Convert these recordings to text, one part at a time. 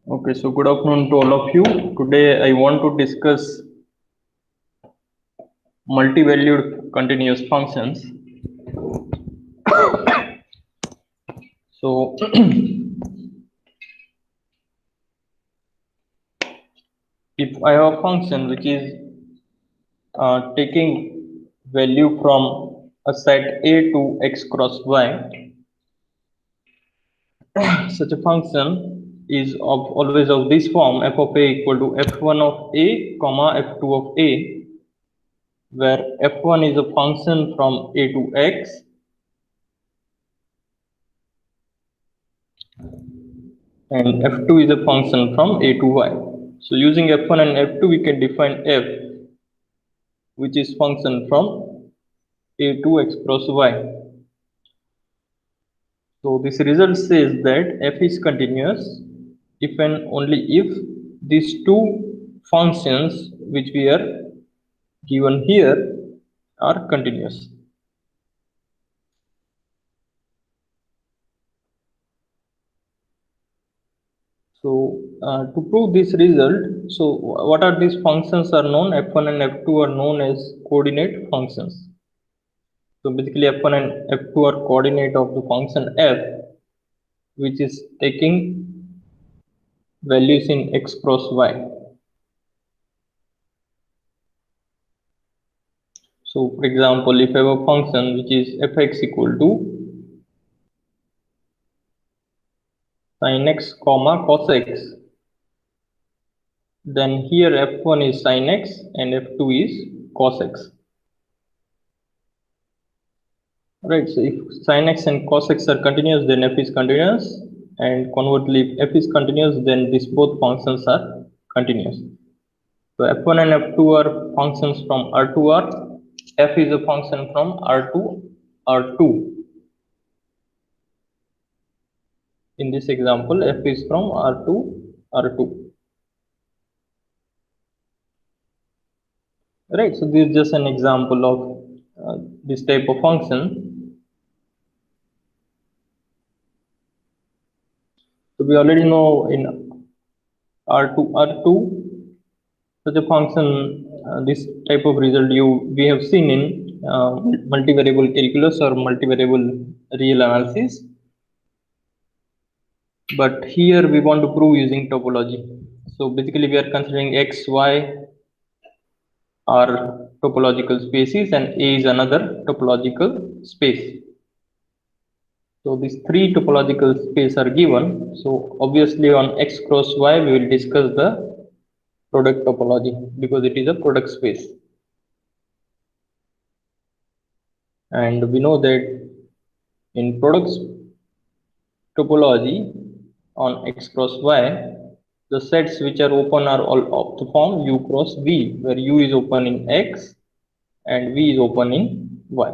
Okay, so good afternoon to all of you. Today I want to discuss multi-valued continuous functions. So if I have a function which is taking value from a set A to x cross y, such a function is always of this form: f of a equal to f1 of a comma f2 of a, where f1 is a function from a to x and f2 is a function from a to y. So using f1 and f2 we can define f, which is function from a to x cross y. So this result says that f is continuous if and only if these two functions which we are given here are continuous. So to prove this result, so what are these functions are known? f1 and f2 are known as coordinate functions. So basically f1 and f2 are coordinate of the function f, which is taking values in x cross y. So for example, if I have a function which is fx equal to sin x comma cos x, then here f1 is sin x and f2 is cos x. Right, so if sin x and cos x are continuous, then f is continuous, and conversely, if f is continuous, then these both functions are continuous. So f1 and f2 are functions from R to R. F is a function from R to R2. In this example, f is from R to R2. Right, so this is just an example of this type of function. So we already know in R to R2, such a function, this type of result we have seen in multivariable calculus or multivariable real analysis. But here we want to prove using topology. So basically we are considering x, y are topological spaces and A is another topological space. So these three topological spaces are given. So obviously on x cross y we will discuss the product topology because it is a product space. And we know that in product topology on x cross y, the sets which are open are all of the form u cross v, where u is open in x and v is open in y.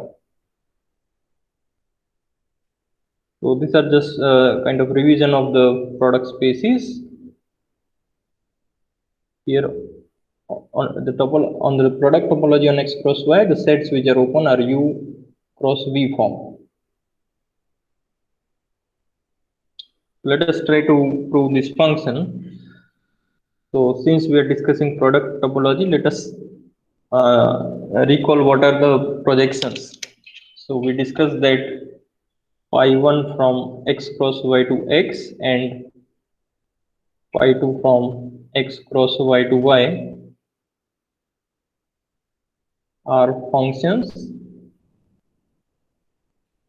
So these are just kind of revision of the product spaces. Here on the product topology on x cross y, the sets which are open are u cross v form. Let us try to prove this function. So since we are discussing product topology, let us recall what are the projections. So we discussed that phi1 from x cross y to x and phi2 from x cross y to y are functions.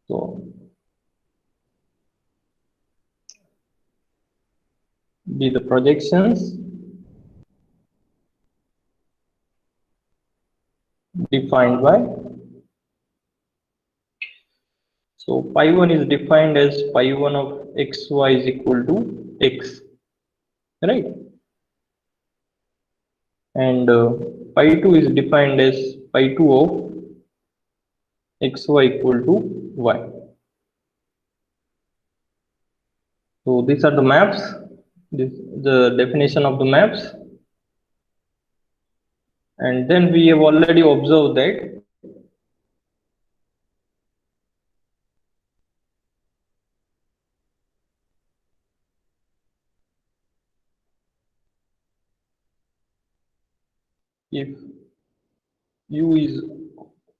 So these are the projections defined by. So phi1 is defined as phi1 of xy is equal to x, right? And phi2 is defined as phi2 of xy equal to y. So these are the maps. This the definition of the maps. And then we have already observed that if U is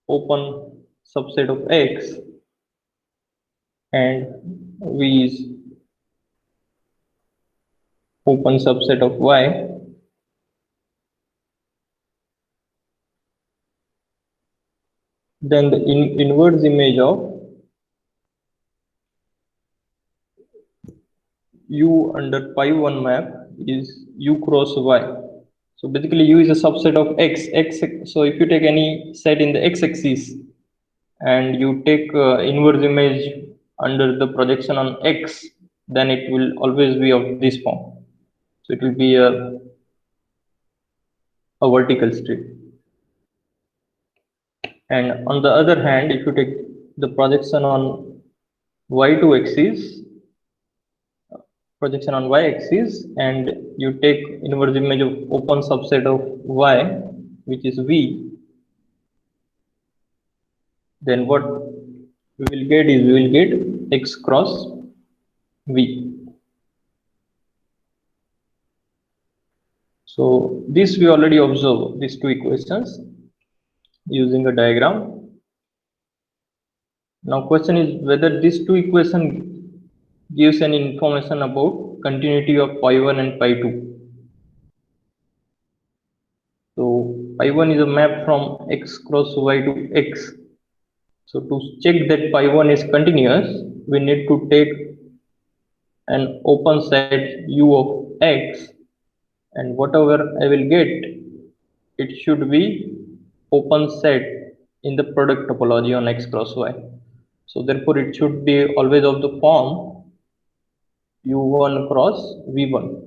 open subset of X and V is open subset of Y, then the inverse image of U under pi 1 map is U cross Y. So basically U is a subset of X. So if you take any set in the X axis and you take inverse image under the projection on X, then it will always be of this form. So it will be a vertical strip. And on the other hand, if you take the projection on y2 axis, projection on y-axis, and you take inverse image of open subset of y, which is V, then what we will get is we will get X cross V. So this we already observed, these two equations using a diagram. Now question is whether these two equations gives any information about continuity of pi 1 and pi 2. So pi 1 is a map from X cross Y to X. So to check that pi 1 is continuous, we need to take an open set U of X, and whatever I will get, it should be open set in the product topology on X cross Y. So therefore it should be always of the form U1 cross V1,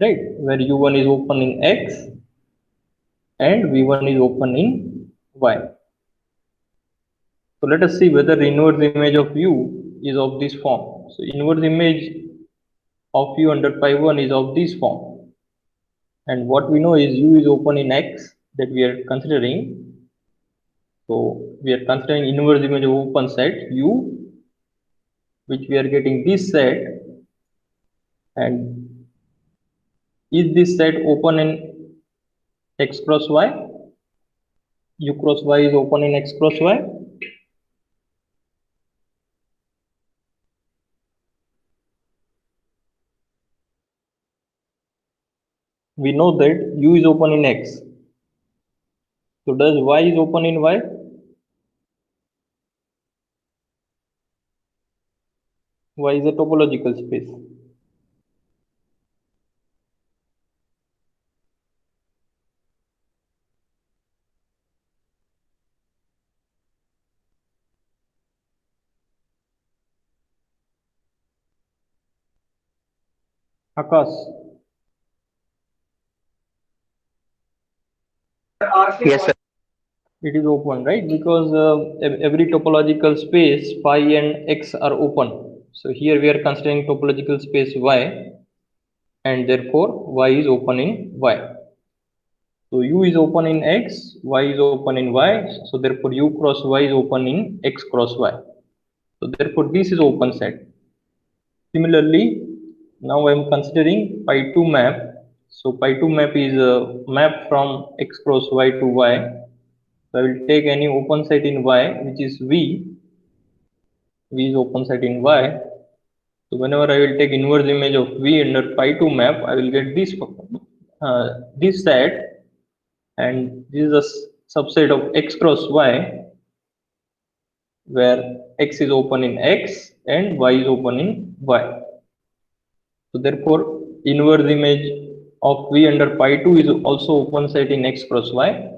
right? Where U1 is open in X and V1 is open in Y. So let us see whether the inverse image of U is of this form. So inverse image of U under pi 1 is of this form. And what we know is U is open in X that we are considering. So we are considering inverse image of open set U, which we are getting this set. And is this set open in X cross Y? U cross Y is open in X cross Y. We know that U is open in X. So does Y is open in Y? Y is a topological space. Akash, Yes, sir. it is open, right? Because every topological space phi and X are open. So here we are considering topological space Y, and therefore Y is open in Y. So U is open in X, Y is open in Y. So therefore U cross Y is open in X cross Y. So therefore this is open set. Similarly, now I am considering pi 2 map. So pi 2 map is a map from X cross Y to Y. So I will take any open set in Y, which is V. V is open set in Y. So whenever I will take inverse image of V under pi 2 map, I will get this set, and this is a subset of X cross Y, where X is open in X and Y is open in Y. So therefore, inverse image of V under pi 2 is also open set in X cross Y.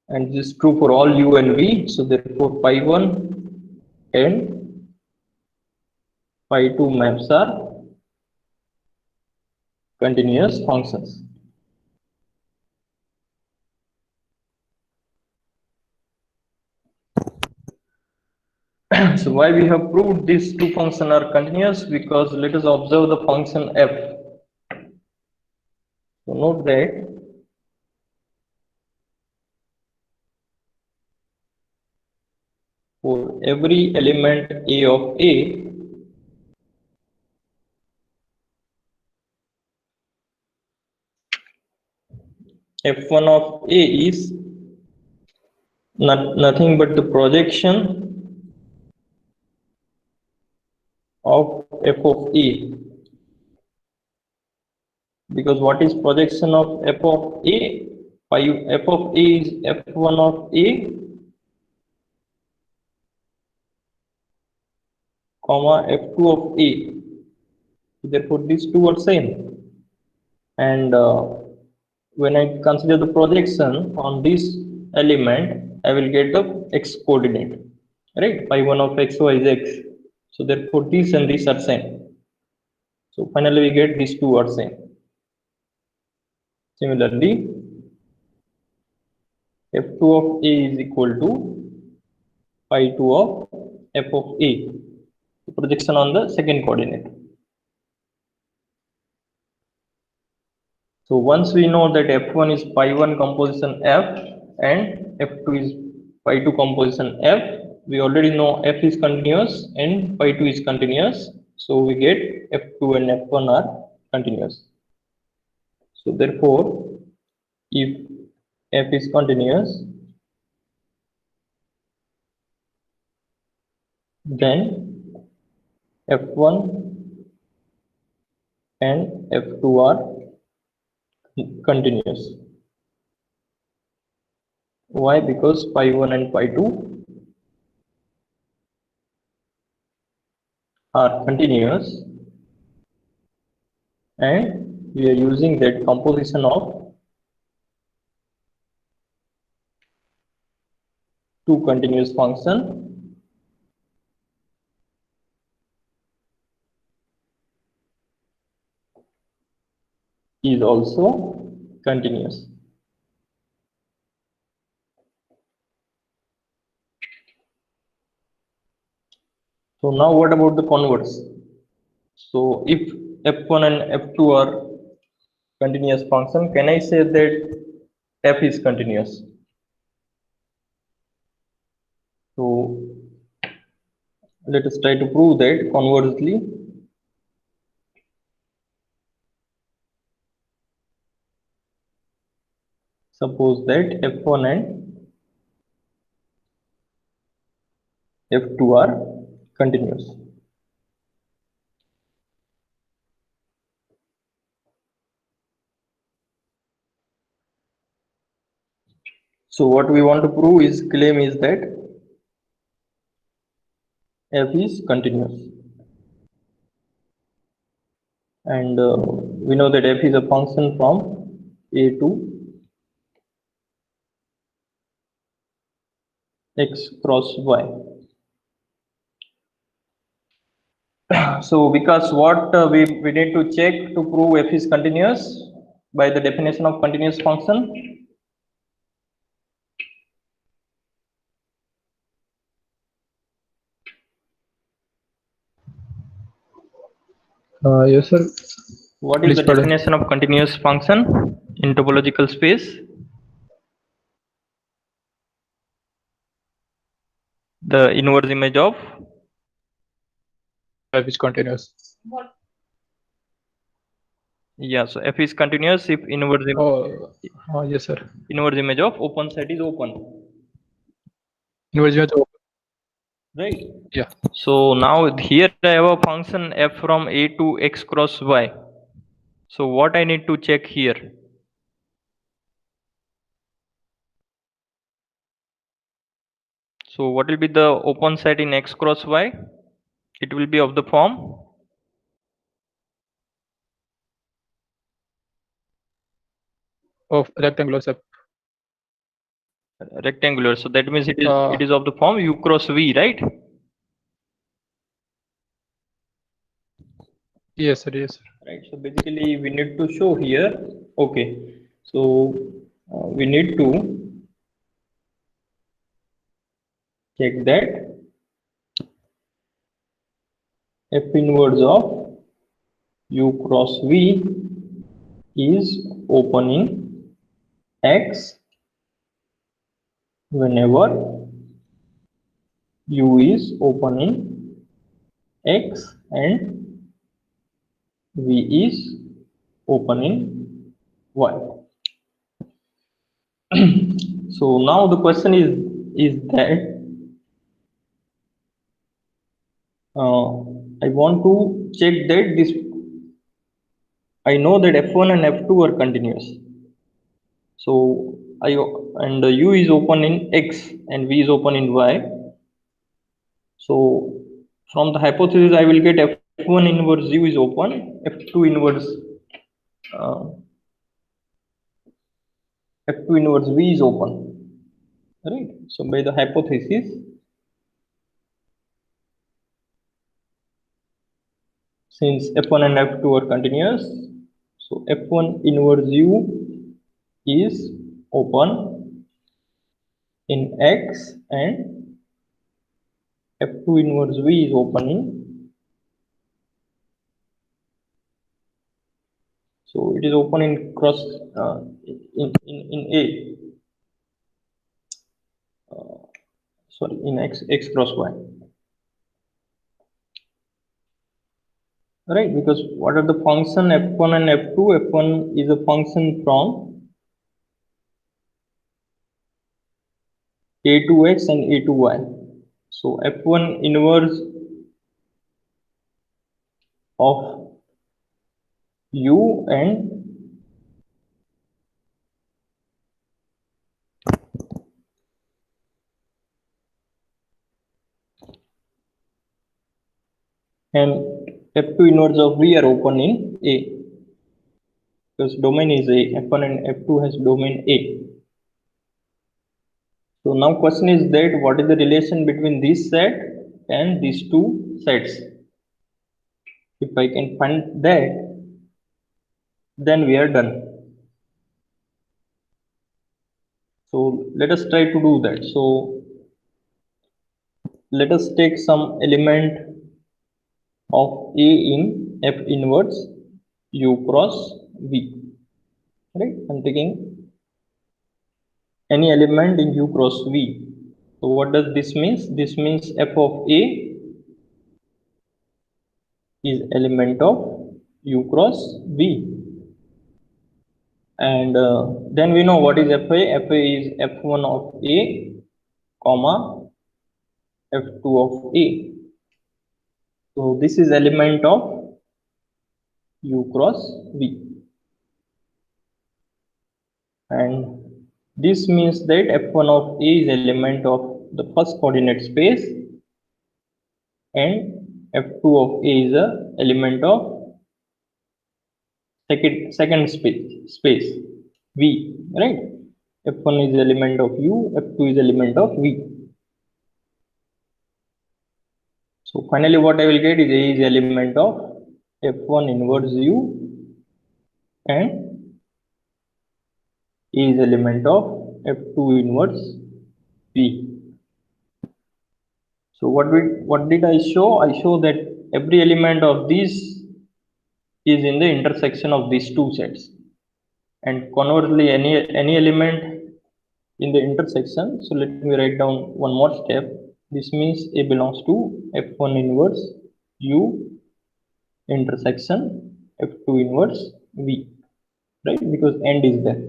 And this is true for all U and V. So therefore, pi 1 and pi 2 maps are continuous functions. So why we have proved these two functions are continuous? Because let us observe the function f. So note that for every element a of A, f1 of A is nothing but the projection of f of A, because what is projection of f of A? F of A is f1 of A comma f2 of A. Therefore, these two are same. And when I consider the projection on this element, I will get the x coordinate, right? Phi1 of x, y is x. So therefore, these and these are same. So finally, we get these two are same. Similarly, f2 of A is equal to phi2 of f of A. The projection on the second coordinate. So once we know that f1 is pi1 composition f and f2 is pi2 composition f, we already know f is continuous and pi2 is continuous. So we get f2 and f1 are continuous. So therefore, if f is continuous, then f1 and f2 are continuous. Why? Because pi1 and pi2 are continuous, and we are using that composition of two continuous function is also continuous. So now what about the converse? So if f1 and f2 are continuous function, can I say that f is continuous? So let us try to prove that conversely. Suppose that f1 and f2 are continuous. So what we want to prove is claim is that f is continuous, and we know that f is a function from A to x cross y. So because what we need to check to prove f is continuous by the definition of continuous function. Yes, sir. What is Please the pardon. definition of continuous function in topological space? The inverse image of F is continuous. so f is continuous if inverse Yes, sir. inverse image of open set is open, Inverse image of right? yeah. So now here I have a function f from A to x cross y. So what I need to check here? So what will be the open set in x cross y? It will be of the form Of rectangular sub. rectangular. So that means it is of the form u cross v, right? Yes, sir. Yes, sir. Right. So basically we need to show here. Okay. So we need to check that f inverse of u cross v is open in x whenever u is open in x and v is open in y. So now the question is that I want to check that this, I know that f1 and f2 are continuous. So and u is open in x and v is open in y. So from the hypothesis, I will get f1 inverse u is open, f2 inverse f2 inverse v is open, right? So by the hypothesis, since f1 and f2 are continuous, so f1 inverse u is open in x and f2 inverse v is open in, so it is open in cross in a, sorry, in x cross y, right? Because what are the function f1 and f2? F1 is a function from a to x and a to y. So f1 inverse of u and f2 inverse of v are open in a, because domain is a, f1 and f2 has domain a. So now question is that what is the relation between this set and these two sets? If I can find that, then we are done. So let us try to do that. So let us take some element of a in f inverse u cross v, right? I'm taking any element in u cross v. So what does this means? This means f of a is element of u cross v. And then we know what is fa. Fa is f1 of a, comma f2 of a. So this is element of u cross v, and this means that f1 of a is element of the first coordinate space and f2 of a is a element of second space v, right? f1 is element of u, f2 is element of v. So finally what I will get is a is element of f1 inverse u and a is element of f2 inverse v. So what did I show? I show that every element of this is in the intersection of these two sets, and conversely any element in the intersection. So let me write down one more step. This means A belongs to f1 inverse u intersection f2 inverse v, right? Because end is there.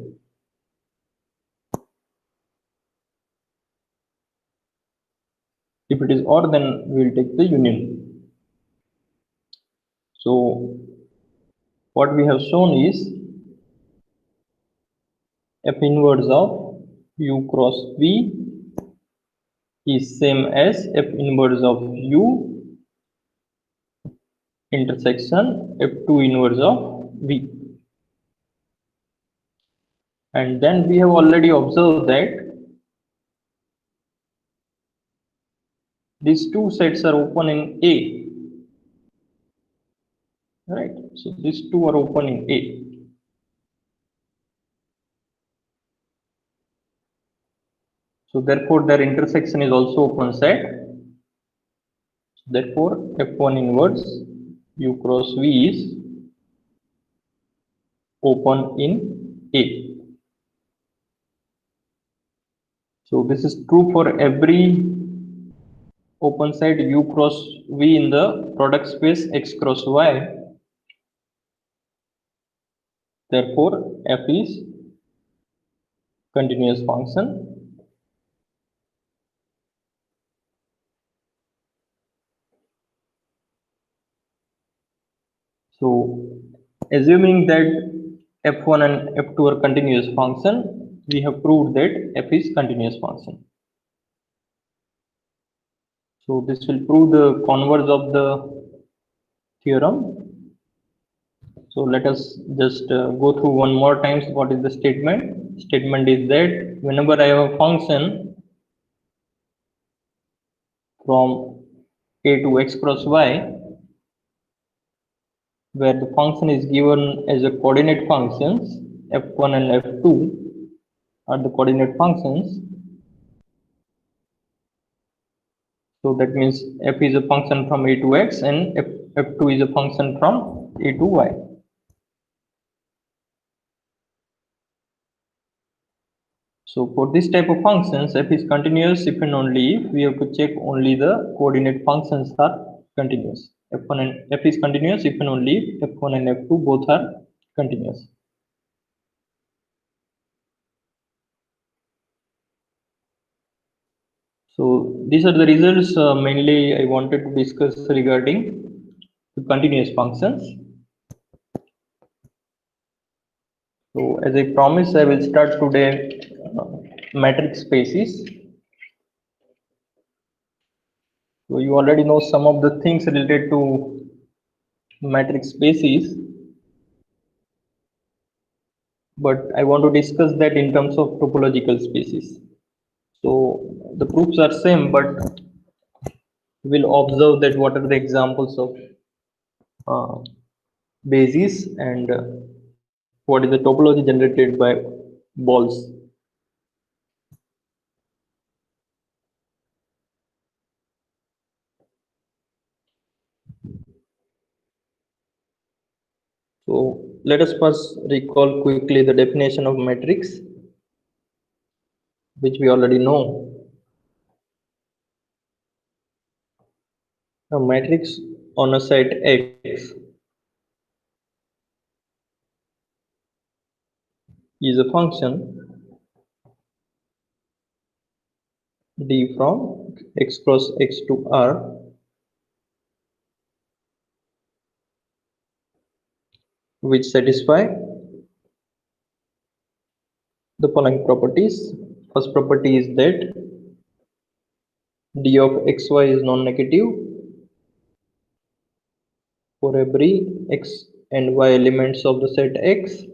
If it is or, then we will take the union. So what we have shown is f inverse of u cross v is same as f inverse of u intersection f2 inverse of v. And then we have already observed that these two sets are open in A, right? So these two are open in A. So therefore their intersection is also open set. Therefore f1 inverse u cross v is open in A. So this is true for every open set u cross v in the product space x cross y. Therefore f is continuous function. So assuming that f1 and f2 are continuous function, we have proved that f is continuous function. So this will prove the converse of the theorem. So let us just go through one more times what is the statement. Statement is that whenever I have a function from a to x cross y, where the function is given as a coordinate functions, f1 and f2 are the coordinate functions. So that means f is a function from a to x and f2 is a function from a to y. So for this type of functions, f is continuous if and only if we have to check only the coordinate functions are continuous. F1 and f is continuous if and only if f1 and f2 both are continuous. So these are the results mainly I wanted to discuss regarding the continuous functions. So as I promised, I will start today matrix spaces. So you already know some of the things related to matrix spaces, but I want to discuss that in terms of topological spaces. So the proofs are same, but we'll observe that what are the examples of bases and what is the topology generated by balls. So let us first recall quickly the definition of matrix, which we already know. A matrix on a set X is a function D from X cross X to R which satisfy the following properties. First property is that D of xy is non-negative for every x and y elements of the set X.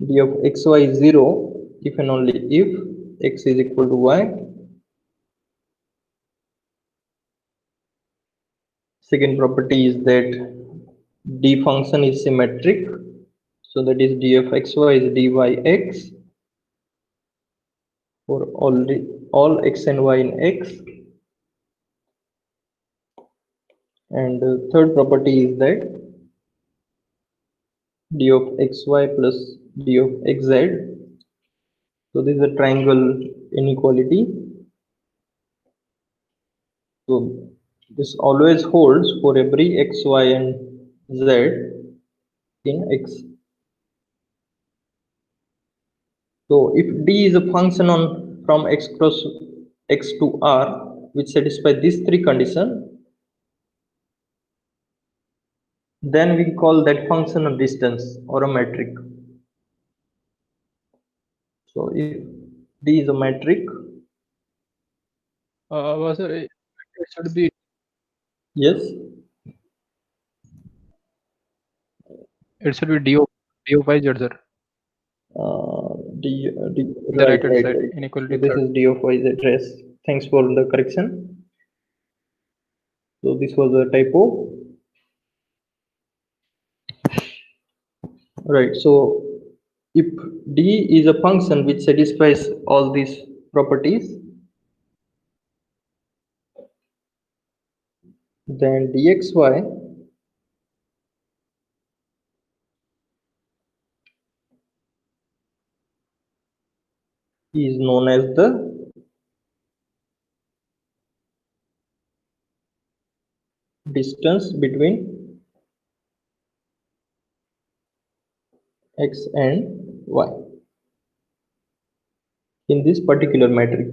D of xy is 0 if and only if x is equal to y. Second property is that D function is symmetric, so that is D of xy is dyx for all x and y in X. And third property is that D of xy plus D of xz. So this is a triangle inequality. So this always holds for every x, y, and z in X. So if D is a function on from x cross x to R which satisfy these three conditions, then we call that function a distance or a metric. So if D is a metric, Sir, it should be yes, D of y z, sir. D, The right, right hand right, side, right. inequality So this third. is D of y z. Yes, thanks for the correction. So this was a typo. Right. So if D is a function which satisfies all these properties, then dxy is known as the distance between x and y in this particular metric.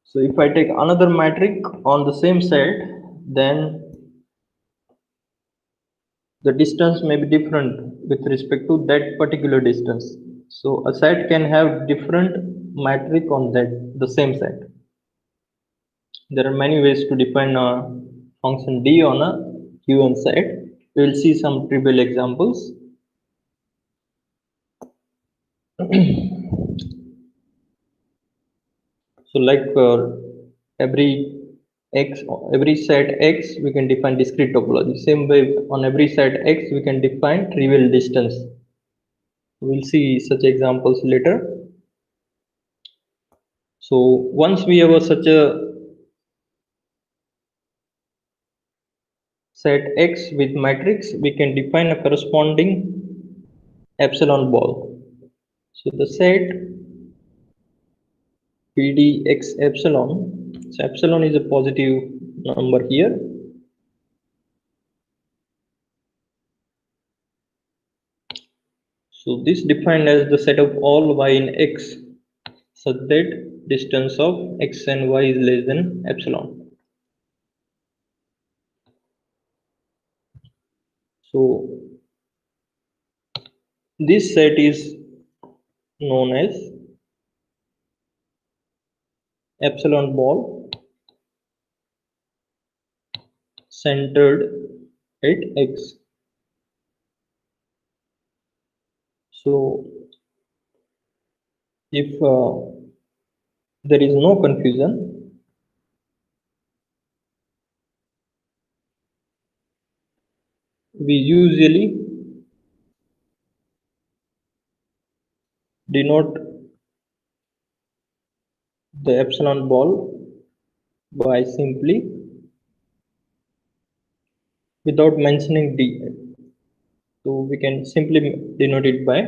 So if I take another metric on the same set, then the distance may be different with respect to that particular distance. So a set can have different metric on the same set. There are many ways to define a function d on a given set. We will see some trivial examples. So like every set x we can define discrete topology. Same way on every set x we can define trivial distance. We'll see such examples later. So once we have such a set x with matrix, we can define a corresponding epsilon ball. So the set pdx epsilon, so epsilon is a positive number here. So this defined as the set of all y in x such that distance of x and y is less than epsilon. So this set is known as epsilon ball centered at x. So if there is no confusion, we usually denote the epsilon ball by simply without mentioning d. So we can simply denote it by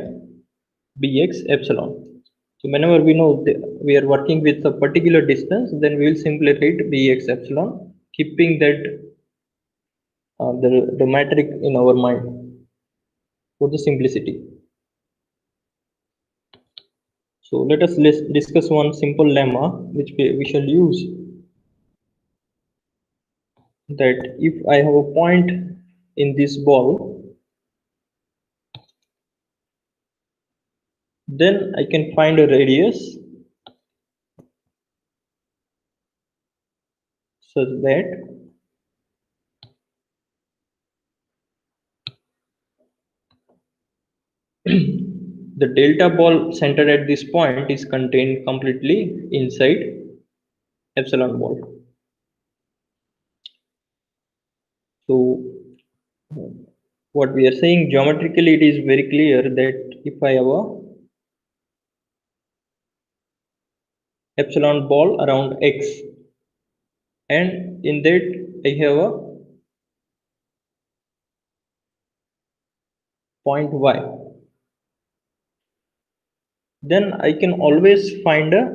bx epsilon. So whenever we know we are working with a particular distance, then we will simply write bx epsilon, keeping that the metric in our mind for the simplicity. So let us discuss one simple lemma which we shall use. That if I have a point in this ball, then I can find a radius such that the delta ball centered at this point is contained completely inside epsilon ball. So what we are saying geometrically, it is very clear that if I have a epsilon ball around x and in that I have a point y, then I can always find a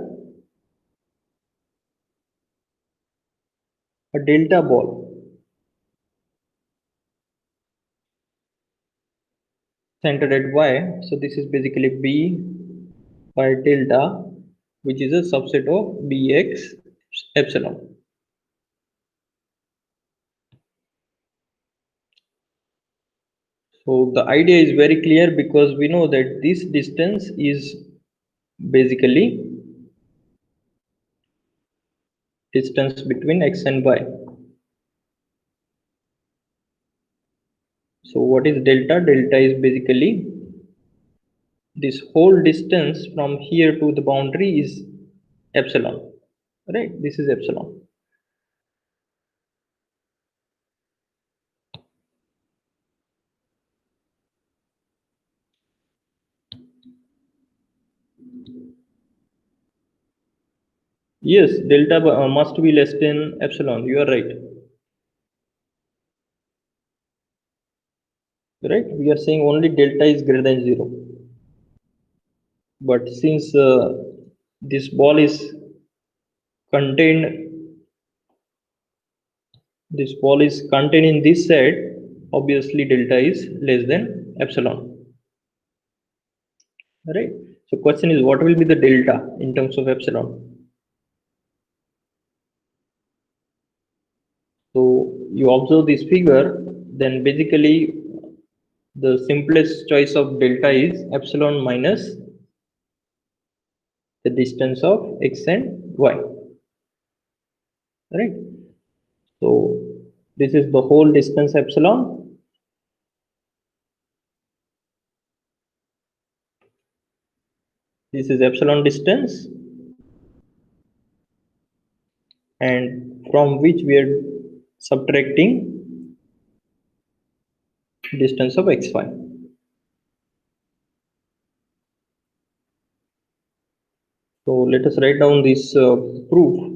delta ball centered at y. So this is basically b by delta, which is a subset of bx epsilon. So the idea is very clear because we know that this distance is basically distance between x and y. So what is delta? Delta is basically this whole distance from here to the boundary is epsilon, right? This is epsilon. Yes, delta must be less than epsilon. You are right. Right? We are saying only delta is greater than 0. But since this ball is contained this ball is contained in this set, obviously delta is less than epsilon. Right? So question is, what will be the delta in terms of epsilon? So you observe this figure, then basically the simplest choice of delta is epsilon minus the distance of x and y. Right? So this is the whole distance epsilon. This is epsilon distance, and from which we are subtracting distance of xy. So let us write down this proof.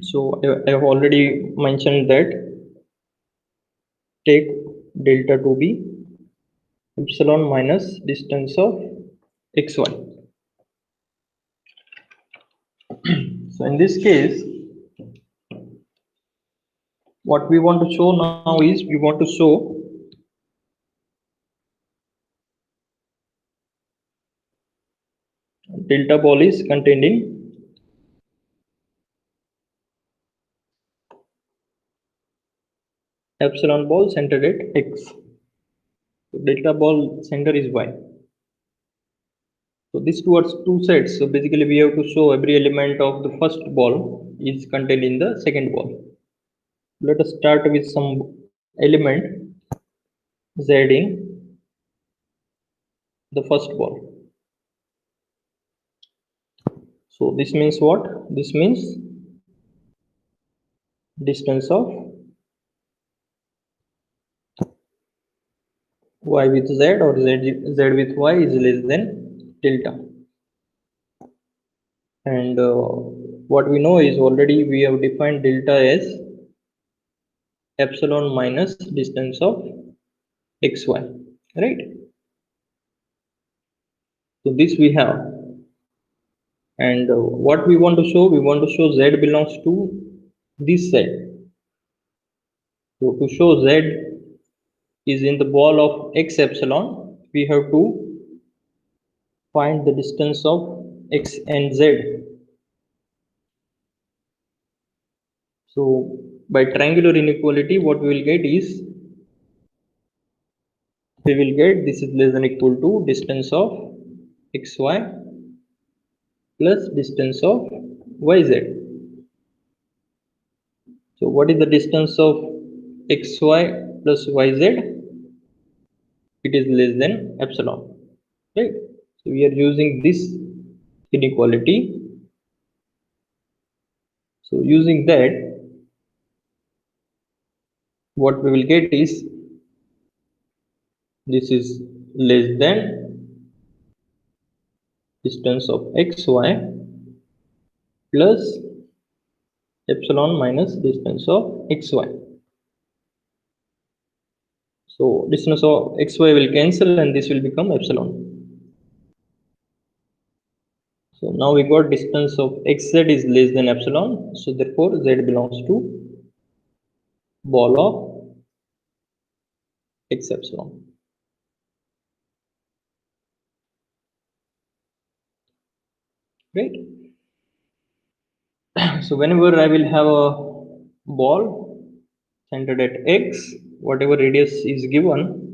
So I have already mentioned that take delta to be epsilon minus distance of xy. So in this case, what we want to show now is we want to show delta ball is contained in epsilon ball centered at x. So delta ball center is y. So this towards two sets. So basically we have to show every element of the first ball is contained in the second ball. Let us start with some element z in the first ball. So this means what? This means distance of y with z or z with y is less than delta. And what we know is already we have defined delta as epsilon minus distance of xy, right? So this we have, and what we want to show, we want to show z belongs to this set. So to show z is in the ball of x epsilon, we have to find the distance of x and z. So by triangular inequality, what we will get is we will get this is less than equal to distance of xy plus distance of yz. So what is the distance of xy plus yz? It is less than epsilon, right? So we are using this inequality. So using that, what we will get is this is less than distance of xy plus epsilon minus distance of xy. So distance of xy will cancel and this will become epsilon. So now we got distance of xz is less than epsilon. So therefore z belongs to ball of x epsilon. Right? So whenever I will have a ball centered at x, whatever radius is given,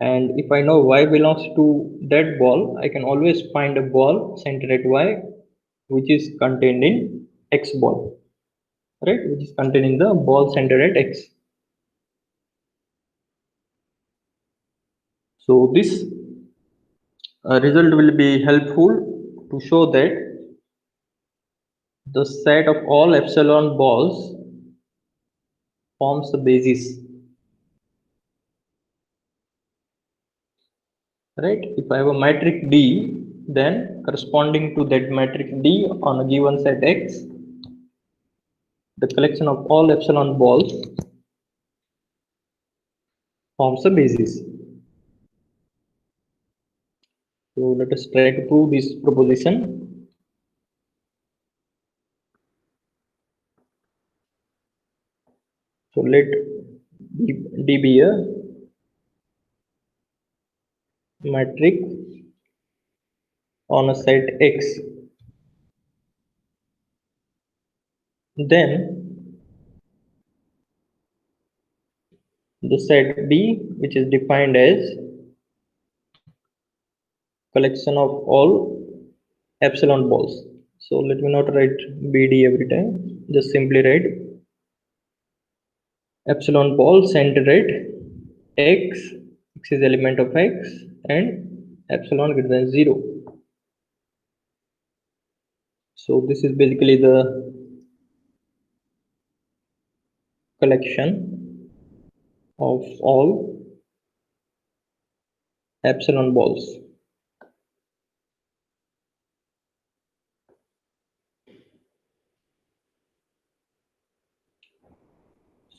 and if I know y belongs to that ball, I can always find a ball centered at y which is contained in x ball, right? Which is contained in the ball centered at x. So this result will be helpful to show that the set of all epsilon balls forms the basis, right? If I have a matrix D, then corresponding to that matrix D on a given set X, the collection of all epsilon balls forms a basis. So let us try to prove this proposition. So let D be a metric on a set X. Then the set B, which is defined as collection of all epsilon balls. So let me not write BD every time, just simply write epsilon ball centered at X, X is element of X, and epsilon greater than 0. So this is basically the collection of all epsilon balls.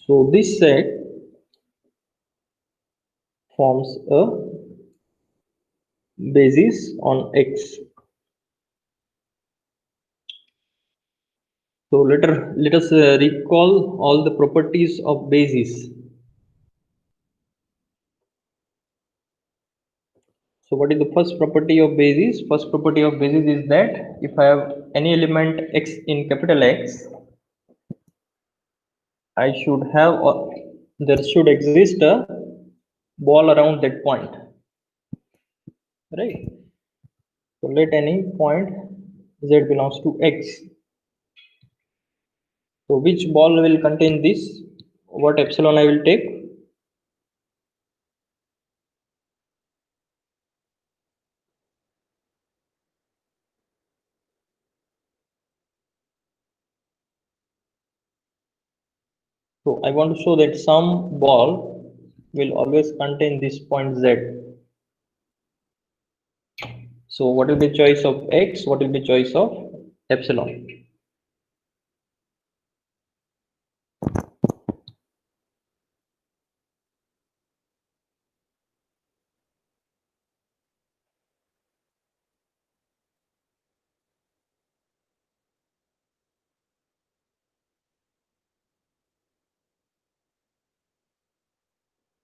So this set forms a basis on X. So let us recall all the properties of basis. So what is the first property of basis? First property of basis is that if I have any element X in capital X, I should have there should exist a ball around that point, right? So let any point Z belongs to X. So which ball will contain this? What epsilon I will take? So I want to show that some ball will always contain this point Z. So what will be choice of X? What will be choice of epsilon?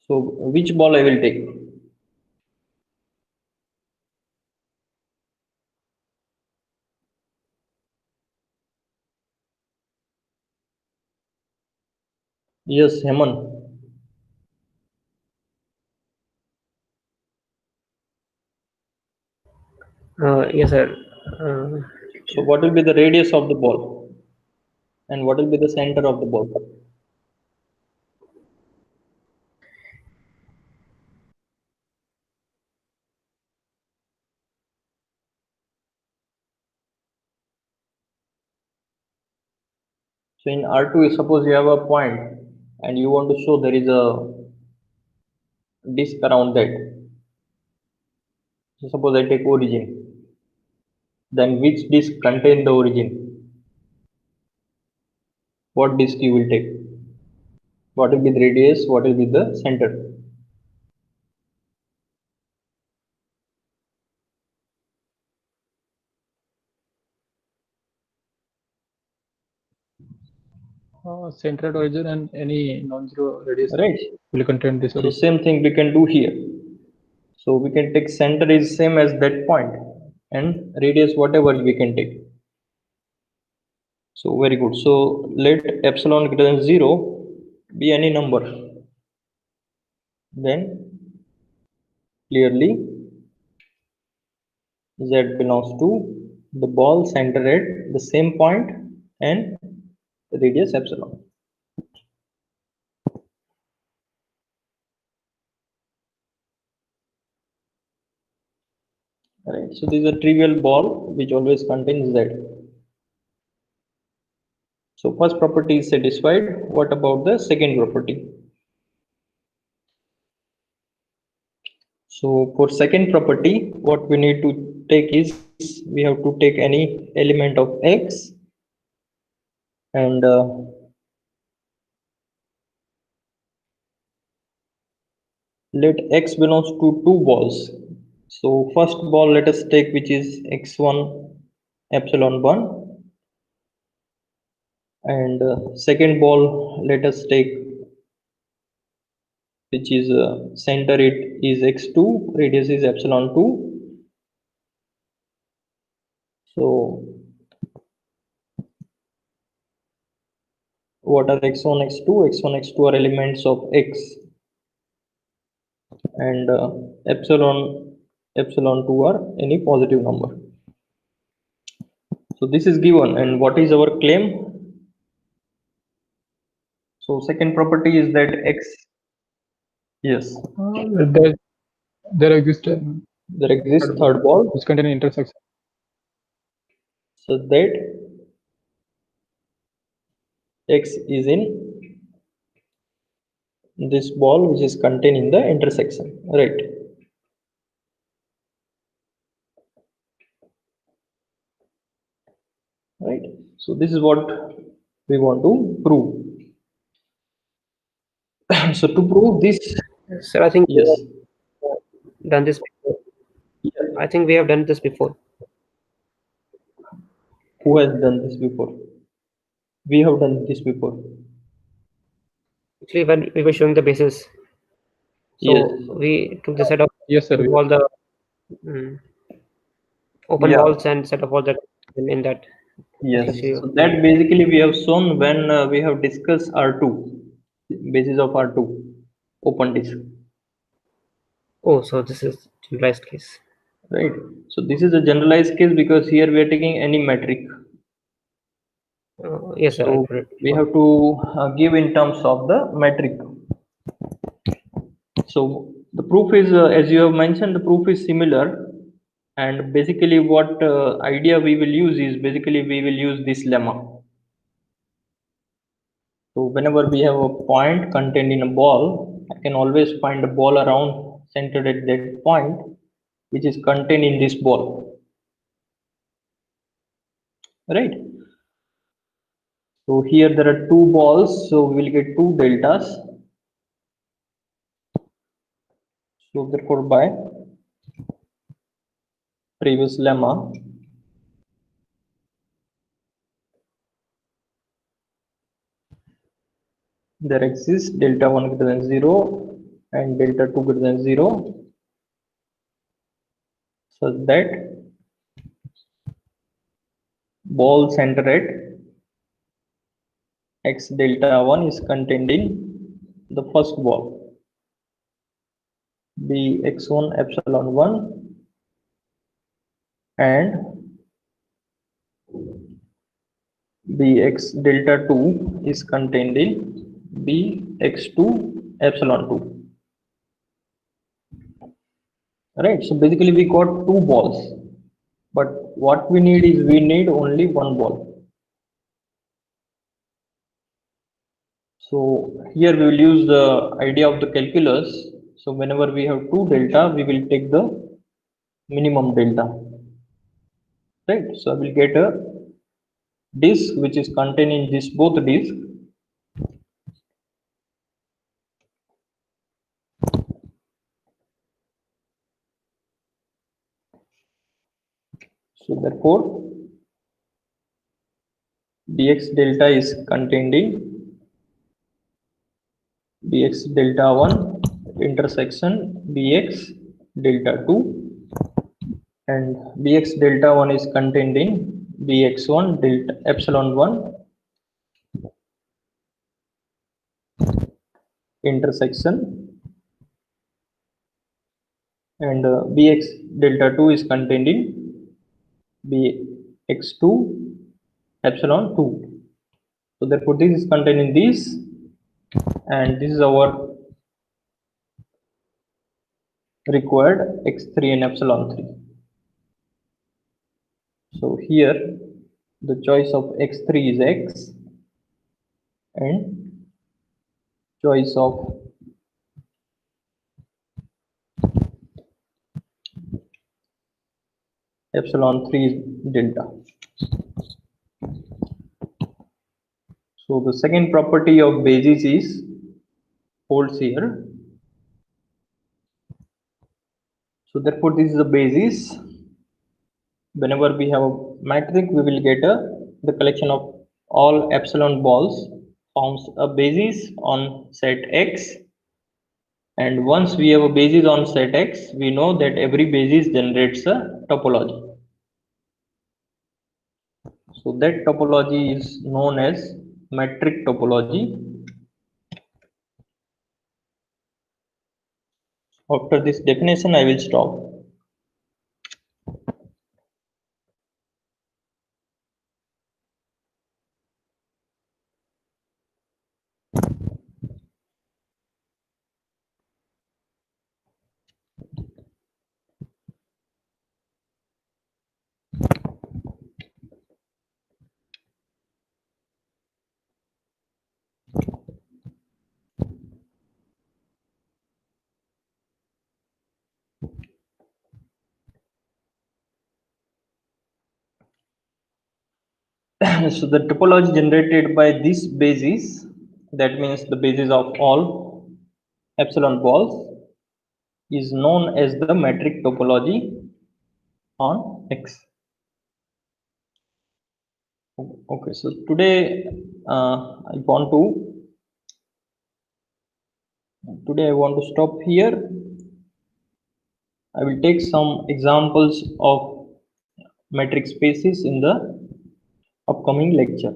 So which ball I will take? Yes, Heman. Yes, sir. So what will be the radius of the ball? And what will be the center of the ball? So in R2, suppose you have a point and you want to show there is a disk around that. So suppose I take origin. Then which disk contain the origin? What disk you will take? What will be the radius? What will be the center? Centered origin and any non-zero radius Right. will contain this So origin. same thing we can do here. So we can take center is same as that point and radius whatever we can take. So very good. So let epsilon greater than 0 be any number. Then clearly Z belongs to the ball centered at the same point and radius epsilon. Right. So this is a trivial ball which always contains Z. So first property is satisfied. What about the second property? So for second property, what we need to take is we have to take any element of X and let X belongs to two balls. So first ball let us take which is X1 epsilon 1 and second ball let us take which is center it is x2, radius is epsilon 2. So what are x1, x2? x1, x2 are elements of x, and epsilon 2 are any positive number. So this is given, and what is our claim? So second property is that x, yes, there exists there exists third ball, which contain an intersection. so that x is in this ball which is contained in the intersection, right? Right. So this is what we want to prove. So to prove this, Sir, I think we yes, have done this before. I think we have done this before. who has done this before? We have done this before. Actually, when we were showing the basis, so Yes. we took the set of Yes, sir. all the open Yeah. balls and set of all that in that. Yes. Actually, So that basically we have shown when we have discussed R2, basis of R2, open disk. oh, so this is generalized case. Right. So this is a generalized case because here we are taking any metric. Yes, sir. I So got it. we have to give in terms of the metric. So the proof is, as you have mentioned, the proof is similar, and basically what idea we will use is basically we will use this lemma. So whenever we have a point contained in a ball, I can always find a ball around centered at that point, which is contained in this ball, right? So here there are two balls, so we will get two deltas. So therefore by previous lemma, there exists delta 1 greater than 0 and delta 2 greater than 0, such that ball center at x delta 1 is contained in the first ball, be x1 epsilon 1 and bx delta 2 is contained in bx2 epsilon 2. Right, so basically we got two balls, but what we need is we need only one ball. So here we will use the idea of the calculus. So whenever we have two delta, we will take the minimum delta, right? So I will get a disk which is contained in this both disk. So therefore bx delta is contained in bx delta 1 intersection bx delta 2, and bx delta 1 is contained in bx1 delta epsilon 1 intersection, and bx delta 2 is contained in bx2 epsilon 2. So therefore this is contained in this, and this is our required x3 and epsilon 3. So here the choice of x3 is x, and choice of epsilon 3 is delta. So the second property of basis is holds here. So therefore this is the basis. Whenever we have a metric, we will get the collection of all epsilon balls forms a basis on set X, And once we have a basis on set X, we know that every basis generates a topology. So that topology is known as metric topology. After this definition, I will stop. So the topology generated by this basis, that means the basis of all epsilon balls, is known as the metric topology on X. Okay, so today I want to stop here. I will take some examples of metric spaces in the upcoming lecture.